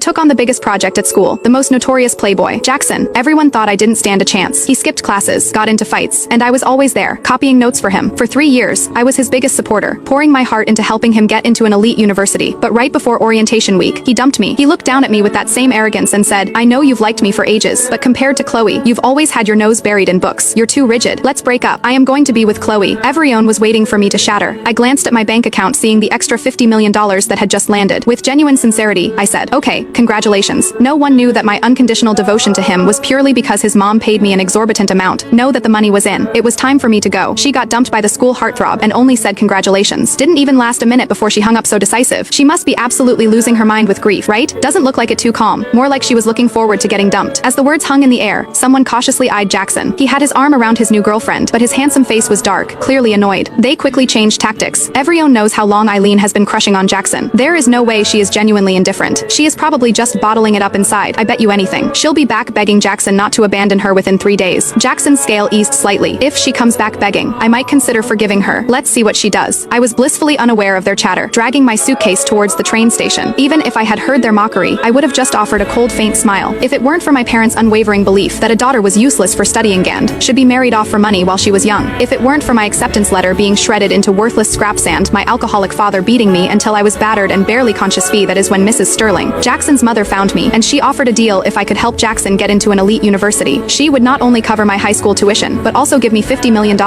took on the biggest project at school, the most notorious playboy, Jackson. Everyone thought I didn't stand a chance. He skipped classes, got into fights, and I was always there, copying notes for him. For 3 years, I was his biggest supporter, pouring my heart into helping him get into an elite university. But right before orientation week, he dumped me. He looked down at me with that same arrogance and said, "I know you've liked me for ages, but compared to Chloe, you've always had your nose buried in books. You're too rigid. Let's break up. I am going to be with Chloe." Everyone was waiting for me to shatter. I glanced at my bank account, seeing the extra $50 million that had just landed. With genuine sincerity, I said, "Okay, congratulations." No one knew that my unconditional devotion to him was purely because his mom paid me an exorbitant amount. Know that the money was in. It was time for me to go. She got dumped by the school heartthrob and only said congratulations. Didn't even last a minute before she hung up so decisive. She must be absolutely losing her mind with grief, right? Doesn't look like it too calm. More like she was looking forward to getting dumped. As the words hung in the air, someone cautiously eyed Jackson. He had his arm around his new girlfriend, but his handsome face was dark, clearly annoyed. They quickly changed tactics. Everyone knows how long Eileen has been crushing on Jackson. There is no way she is genuinely indifferent. She is probably just bottling it up inside. I bet you anything. She'll be back begging Jackson not to abandon her within 3 days. Jackson's scale eased slightly. If she comes back begging, I might consider forgiving her. Let's see what she does. I was blissfully unaware of their chatter, dragging my suitcase towards the train station. Even if I had heard their mockery, I would have just offered a cold, faint smile. If it weren't for my parents' unwavering belief that a daughter was useless for studying and should be married off for money while she was young. If it weren't for my acceptance letter being shredded into worthless scrap sand, my alcoholic father beating me until I was battered and barely conscious, that is when Mrs. Sterling, Jackson's mother, found me, and she offered a deal if I could help Jackson get into an elite university. She would not only cover my high school tuition, but also give me $50 million.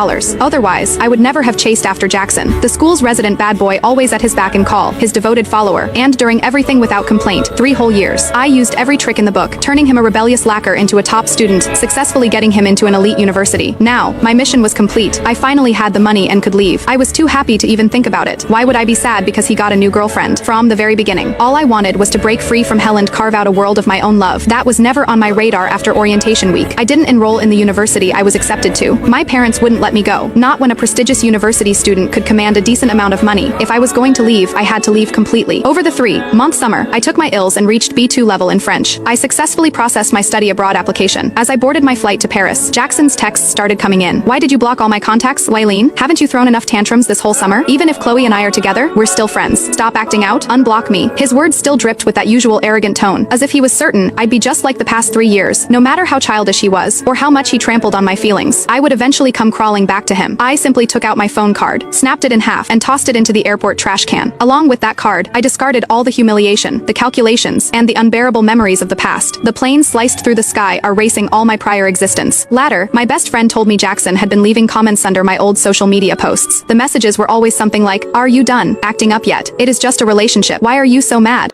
Otherwise, I would never have chased after Jackson, the school's resident bad boy, always at his back and call, his devoted follower, and during everything without complaint, 3 whole years. I used every trick in the book, turning him a rebellious lacquer into a top student, successfully getting him into an elite university. Now, my mission was complete. I finally had the money and could leave. I was too happy to even think about it. Why would I be sad because he got a new girlfriend? From the very beginning, all I wanted was to break free from hell and carve out a world of my own love. That was never on my radar after orientation week. I didn't enroll in the university I was accepted to. My parents wouldn't let me go. Not when a prestigious university student could command a decent amount of money. If I was going to leave, I had to leave completely. Over the 3-month summer, I took my IELTS and reached B2 level in French. I successfully processed my study abroad application. As I boarded my flight to Paris, Jackson's texts started coming in. "Why did you block all my contacts, Eileen? Haven't you thrown enough tantrums this whole summer? Even if Chloe and I are together, we're still friends. Stop acting out. Unblock me." His words still dripped with that usual arrogant tone, as if he was certain I'd be just like the past 3 years. No matter how childish he was, or how much he trampled on my feelings, I would eventually come crawling back to him. I simply took out my phone card, snapped it in half, and tossed it into the airport trash can. Along with that card, I discarded all the humiliation, the calculations, and the unbearable memories of the past. The planes sliced through the sky, erasing all my prior existence. Later, my best friend told me Jackson had been leaving comments under my old social media posts. The messages were always something like, "Are you done acting up yet? It is just a relationship. Why are you so mad?"